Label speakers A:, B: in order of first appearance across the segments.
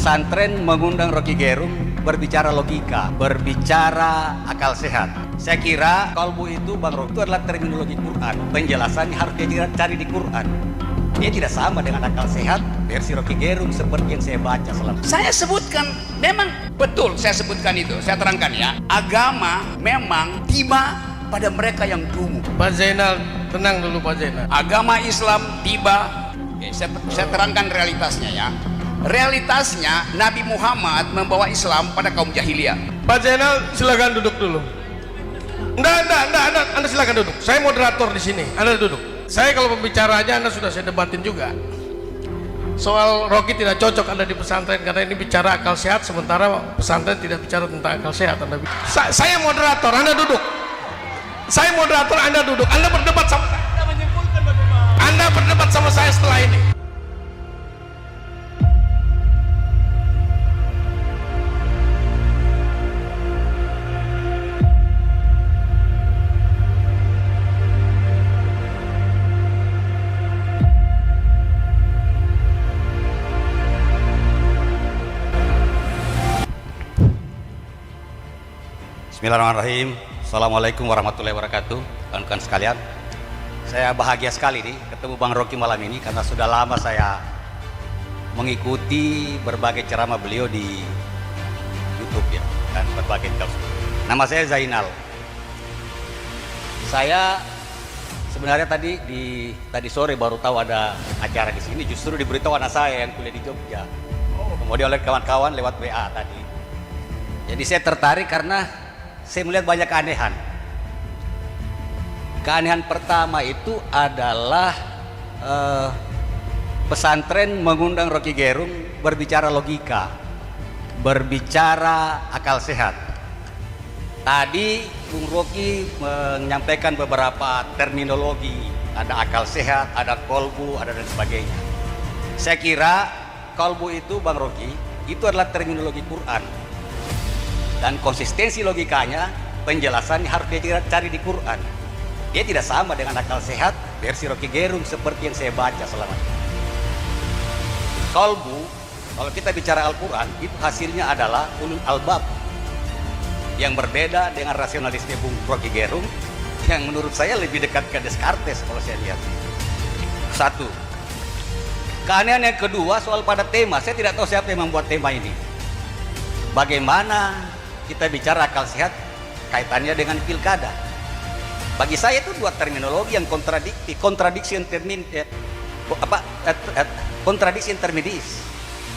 A: pesantren mengundang Rocky Gerung berbicara logika, berbicara akal sehat. Saya kira kolbu itu, Bang Rocky, itu adalah terminologi Quran. Penjelasannya harus dia cari di Quran. Dia tidak sama dengan akal sehat versi Rocky Gerung seperti yang saya baca selama.
B: Saya sebutkan, memang betul saya sebutkan itu. Saya terangkan ya. Agama memang tiba pada mereka yang dungu.
C: Pak Zainal, tenang dulu Pak Zainal.
B: Agama Islam tiba, saya terangkan realitasnya ya. Realitasnya Nabi Muhammad membawa Islam pada kaum jahiliyah.
C: Pak Zainal, silakan duduk dulu. Enggak, Anda silakan duduk. Saya moderator di sini. Anda duduk. Saya kalau pembicara aja Anda sudah saya debatin juga. Soal Rocky tidak cocok Anda di pesantren karena ini bicara akal sehat, sementara pesantren tidak bicara tentang akal sehat. Saya moderator, Anda duduk. Saya moderator, Anda duduk. Anda berdebat sama saya. Anda menyimpulkan bagaimana? Anda berdebat sama saya setelah ini.
A: Bismillahirrahmanirrahim. Assalamualaikum warahmatullahi wabarakatuh. Kawan-kawan sekalian, saya bahagia sekali nih ketemu Bang Rocky malam ini karena sudah lama saya mengikuti berbagai ceramah beliau di YouTube ya, dan berbagai talk. Nama saya Zainal. Saya sebenarnya tadi sore baru tahu ada acara di sini, justru diberitahu anak saya yang kuliah di Jogja. Kemudian oleh kawan-kawan lewat WA tadi. Jadi saya tertarik karena saya melihat banyak keanehan. Keanehan pertama itu adalah pesantren mengundang Rocky Gerung berbicara logika, berbicara akal sehat. Tadi Bung Rocky menyampaikan beberapa terminologi, ada akal sehat, ada kolbu, ada dan sebagainya. Saya kira kolbu itu, Bang Rocky, itu adalah terminologi Quran. Dan konsistensi logikanya, penjelasannya harus dia cari di Quran. Dia tidak sama dengan akal sehat versi Rocky Gerung seperti yang saya baca selama ini. Kolbu, kalau kita bicara Al-Quran, itu hasilnya adalah ulul albab, yang berbeda dengan rasionalisnya Bung Rocky Gerung, yang menurut saya lebih dekat ke Descartes kalau saya lihat. Satu. Keanehan yang kedua soal pada tema. Saya tidak tahu siapa yang membuat tema ini. Bagaimana kita bicara akal sehat kaitannya dengan pilkada. Bagi saya itu dua terminologi yang contradiction terminis.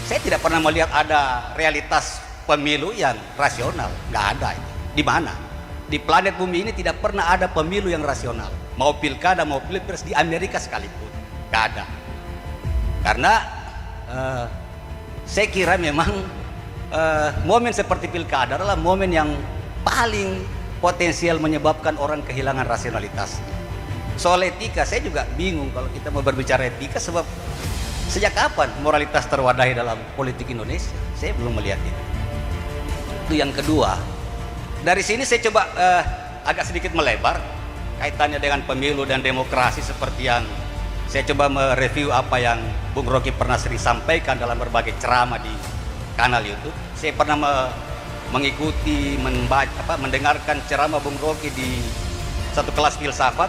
A: Saya tidak pernah melihat ada realitas pemilu yang rasional, nggak ada. Di mana? Di planet bumi ini tidak pernah ada pemilu yang rasional. Mau pilkada, mau pilpres di Amerika sekalipun, nggak ada. Karena saya kira memang momen seperti pilkada adalah momen yang paling potensial menyebabkan orang kehilangan rasionalitas. Soal etika, saya juga bingung kalau kita mau berbicara etika, sebab sejak kapan moralitas terwadahi dalam politik Indonesia? Saya belum melihat itu. Itu yang kedua. Dari sini saya coba agak sedikit melebar kaitannya dengan pemilu dan demokrasi, seperti yang saya coba mereview apa yang Bung Rocky pernah sering sampaikan dalam berbagai ceramah di kanal YouTube. Saya pernah mengikuti, mendengarkan ceramah Bung Rocky di satu kelas filsafat,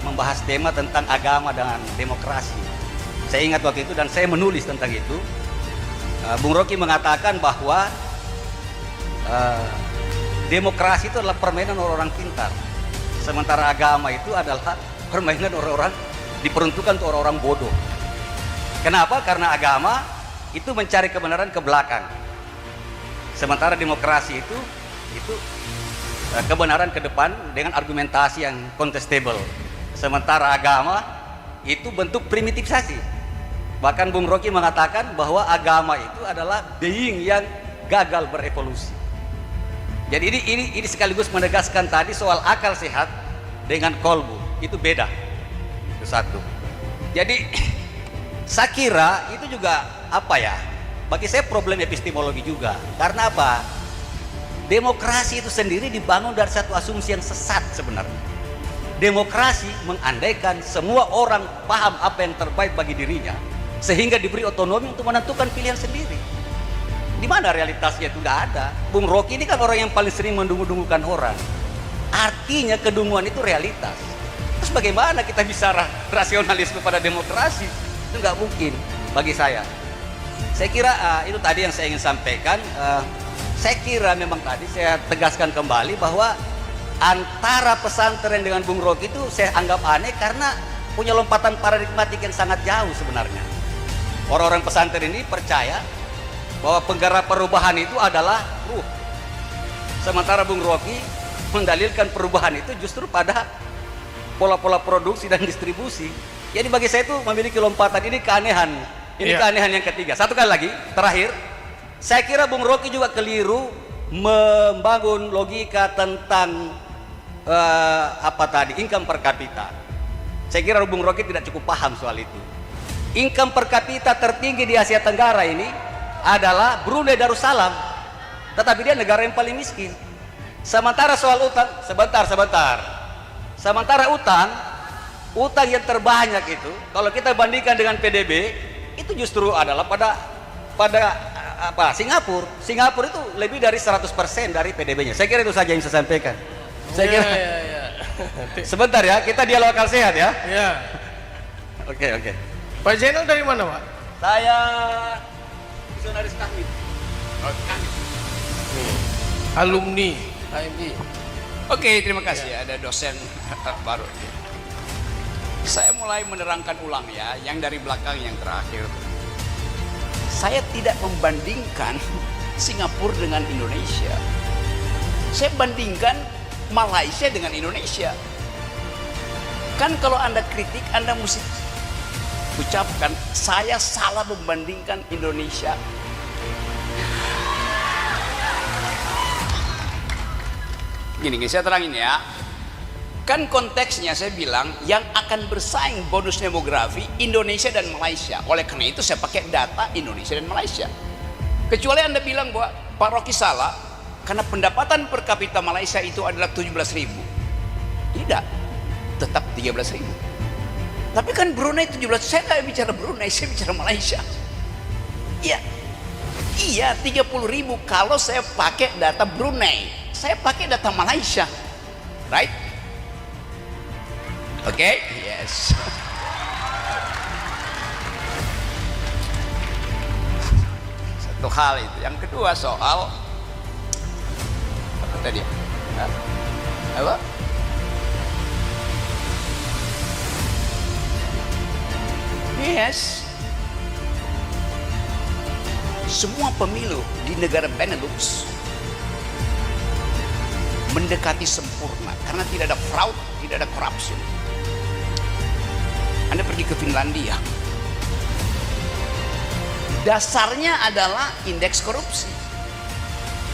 A: membahas tema tentang agama dan demokrasi. Saya ingat waktu itu dan saya menulis tentang itu. Bung Rocky mengatakan bahwa demokrasi itu adalah permainan orang-orang pintar, sementara agama itu adalah permainan orang-orang, diperuntukkan untuk orang-orang bodoh. Kenapa? Karena agama itu mencari kebenaran ke belakang, sementara demokrasi itu kebenaran ke depan dengan argumentasi yang contestable. Sementara agama itu bentuk primitifisasi. Bahkan Bung Rocky mengatakan bahwa agama itu adalah being yang gagal berevolusi. Jadi ini sekaligus menegaskan tadi soal akal sehat dengan kolbu itu beda. Itu satu. Jadi saya kira itu juga bagi saya problem epistemologi juga. Karena apa? Demokrasi itu sendiri dibangun dari satu asumsi yang sesat sebenarnya. Demokrasi mengandaikan semua orang paham apa yang terbaik bagi dirinya sehingga diberi otonomi untuk menentukan pilihan sendiri. Di mana realitasnya? Itu nggak ada. Bung Rocky ini kan orang yang paling sering mendungu-dungukan orang. Artinya kedunguan itu realitas. Terus bagaimana kita bisa rasionalisme pada demokrasi? Itu nggak mungkin bagi saya. Saya kira itu tadi yang saya ingin sampaikan. Saya kira memang tadi saya tegaskan kembali bahwa antara pesantren dengan Bung Rocky itu saya anggap aneh karena punya lompatan paradigmatik yang sangat jauh sebenarnya. Orang-orang pesantren ini percaya bahwa penggerak perubahan itu adalah ruh. Sementara Bung Rocky mendalilkan perubahan itu justru pada pola-pola produksi dan distribusi. Jadi bagi saya itu memiliki lompatan, ini keanehan. Ini keanehan yang ketiga. Satu kali lagi, terakhir. Saya kira Bung Rocky juga keliru membangun logika tentang income per kapita. Saya kira Bung Rocky tidak cukup paham soal itu. Income per kapita tertinggi di Asia Tenggara ini adalah Brunei Darussalam, tetapi dia negara yang paling miskin. Sementara soal utang, sementara utang yang terbanyak itu kalau kita bandingkan dengan PDB itu justru adalah pada Singapura itu lebih dari 100% dari PDB-nya. Saya kira itu saja yang saya sampaikan. Saya kira sebentar ya, kita dialog akal sehat ya. Oke.
C: Pak Zainal dari mana, Pak?
A: Saya misionaris Kahmi.
C: Alumni.
B: Oke, terima kasih. Ada dosen baru. Saya mulai menerangkan ulang ya, yang dari belakang yang terakhir. Saya tidak membandingkan Singapura dengan Indonesia. Saya bandingkan Malaysia dengan Indonesia. Kan kalau Anda kritik, Anda mesti ucapkan saya salah membandingkan Indonesia. Gini, saya terangin ya. Kan konteksnya saya bilang yang akan bersaing bonus demografi Indonesia dan Malaysia. Oleh karena itu saya pakai data Indonesia dan Malaysia. Kecuali Anda bilang bahwa Pak Rocky salah karena pendapatan per kapita Malaysia itu adalah 17.000. Tidak, tetap 13.000. Tapi kan Brunei 17, saya nggak bicara Brunei, saya bicara Malaysia. Iya 30.000 kalau saya pakai data Brunei, saya pakai data Malaysia, right? Oke, yes. Satu hal itu. Yang kedua soal apa tadi? Apa? Yes. Semua pemilu di negara Benelux mendekati sempurna karena tidak ada fraud, tidak ada corruption. Anda pergi ke Finlandia, dasarnya adalah indeks korupsi.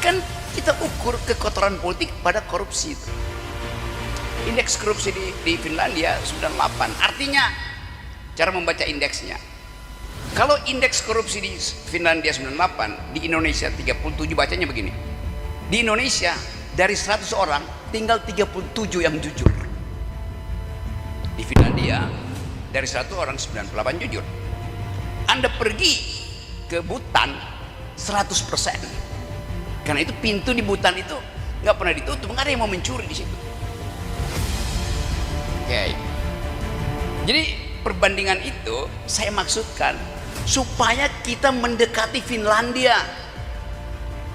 B: Kan kita ukur kekotoran politik pada korupsi itu. Indeks korupsi di Finlandia 98. Artinya cara membaca indeksnya. Kalau indeks korupsi di Finlandia 98, di Indonesia 37, bacanya begini. Di Indonesia dari 100 orang tinggal 37 yang jujur. Di Finlandia dari 100 orang 98 jujur. Anda pergi ke Butan 100%. Karena itu pintu di Butan itu nggak pernah ditutup, nggak ada yang mau mencuri di situ. Oke. Jadi perbandingan itu saya maksudkan supaya kita mendekati Finlandia,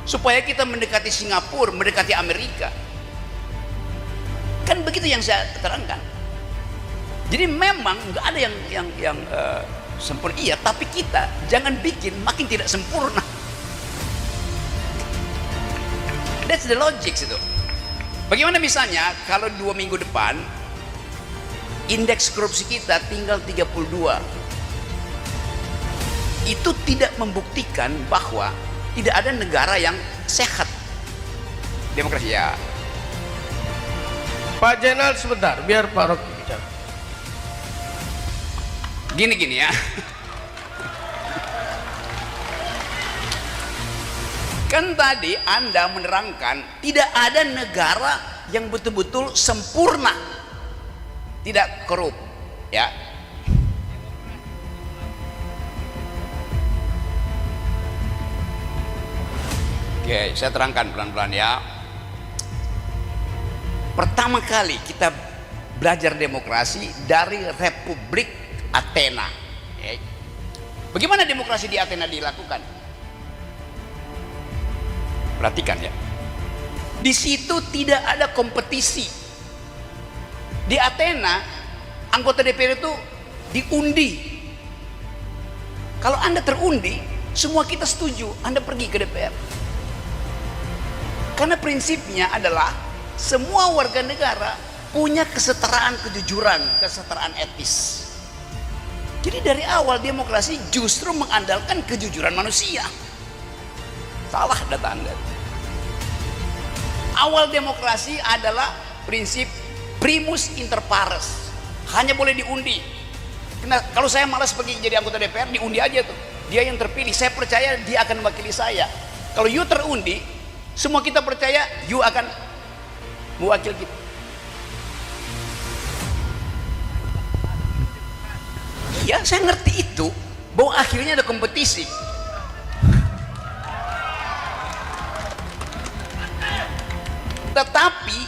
B: supaya kita mendekati Singapura, mendekati Amerika. Kan begitu yang saya terangkan. Jadi memang nggak ada yang sempurna, iya, tapi kita jangan bikin makin tidak sempurna. That's the logic itu. Bagaimana misalnya kalau 2 minggu depan indeks korupsi kita tinggal 32, itu tidak membuktikan bahwa tidak ada negara yang sehat demokrasi ya.
C: Pak Zainal sebentar, biar Pak Rocky bicara.
B: Gini ya. Kan tadi Anda menerangkan tidak ada negara yang betul-betul sempurna, tidak korup, ya. Oke, saya terangkan pelan-pelan ya. Pertama kali kita belajar demokrasi dari Republik Athena. Oke. Bagaimana demokrasi di Athena dilakukan? Perhatikan ya. Di situ tidak ada kompetisi. Di Athena, anggota DPR itu diundi. Kalau Anda terundi, semua kita setuju, Anda pergi ke DPR. Karena prinsipnya adalah semua warga negara punya kesetaraan kejujuran, kesetaraan etis. Jadi dari awal demokrasi justru mengandalkan kejujuran manusia. Salah data Anda. Awal demokrasi adalah prinsip primus inter pares. Hanya boleh diundi. Nah, kalau saya malas pergi jadi anggota DPR, diundi aja tuh. Dia yang terpilih, saya percaya dia akan mewakili saya. Kalau you terundi, semua kita percaya you akan mewakili kita. Iya, saya ngerti itu, bahwa akhirnya ada kompetisi. Tetapi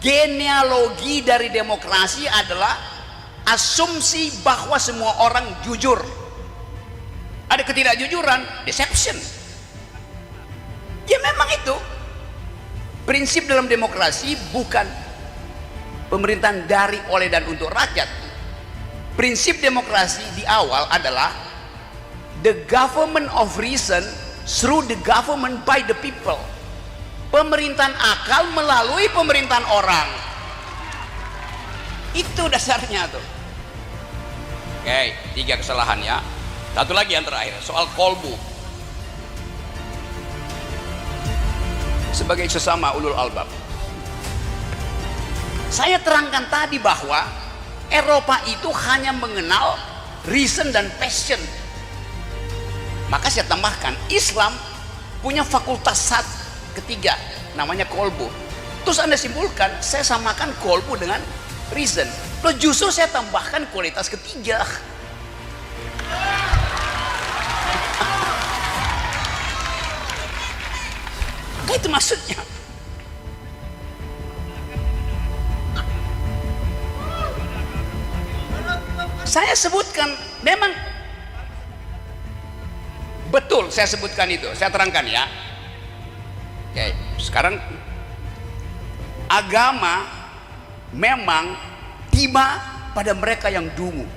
B: genealogi dari demokrasi adalah asumsi bahwa semua orang jujur. Ada ketidakjujuran, deception. Ya memang itu prinsip dalam demokrasi, bukan pemerintahan dari, oleh, dan untuk rakyat. Prinsip demokrasi di awal adalah the government of reason through the government by the people. Pemerintahan akal melalui pemerintahan orang. Itu dasarnya tuh. Oke, 3 kesalahan ya. Satu lagi yang terakhir, soal kolbu. Sebagai sesama ulul albab, saya terangkan tadi bahwa Eropa itu hanya mengenal reason dan passion. Maka saya tambahkan, Islam punya fakultas ketiga, namanya kolbu. Terus Anda simpulkan, saya samakan kolbu dengan reason. Loh, justru saya tambahkan kualitas ketiga. Itu maksudnya. Saya sebutkan, memang betul saya sebutkan itu, saya terangkan ya. Oke, sekarang agama memang tiba pada mereka yang dungu.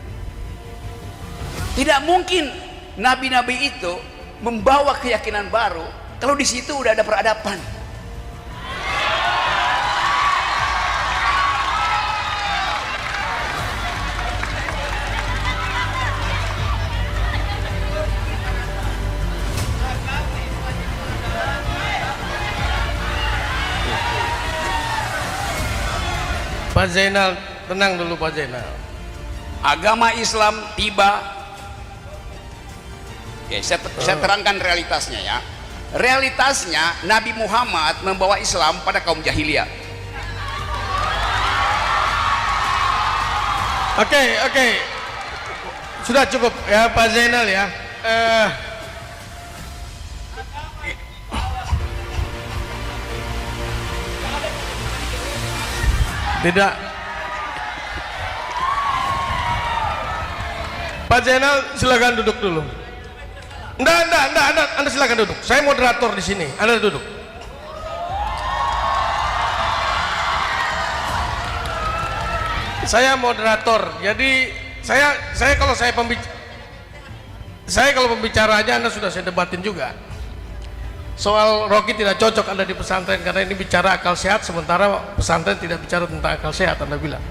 B: Tidak mungkin nabi-nabi itu membawa keyakinan baru kalau di situ udah ada peradaban.
C: Pak Zainal, tenang dulu Pak Zainal.
B: Agama Islam tiba. Oke, saya terangkan realitasnya ya. Realitasnya Nabi Muhammad membawa Islam pada kaum jahiliyah.
C: Oke. Sudah cukup ya Pak Zainal ya. Tidak. Pak Zainal silakan duduk dulu. Anda silakan duduk. Saya moderator di sini. Anda duduk. Saya moderator. Jadi saya kalau pembicara aja Anda sudah saya debatin juga. Soal Rocky tidak cocok Anda di pesantren karena ini bicara akal sehat, sementara pesantren tidak bicara tentang akal sehat, Anda bilang.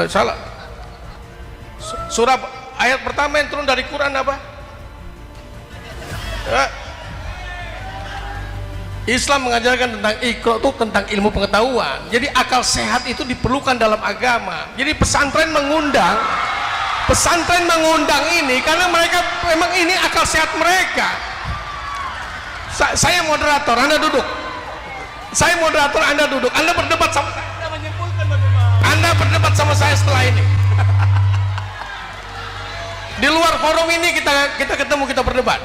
C: Salah. Surah ayat pertama yang turun dari Quran apa? Islam mengajarkan tentang Iqra, itu tentang ilmu pengetahuan. Jadi akal sehat itu diperlukan dalam agama. Jadi pesantren mengundang ini karena mereka memang ini akal sehat mereka. Saya moderator, Anda duduk. Saya moderator, Anda duduk. Anda berdebat sama saya. Anda berdebat sama saya setelah ini. Di luar forum ini kita ketemu, kita berdebat.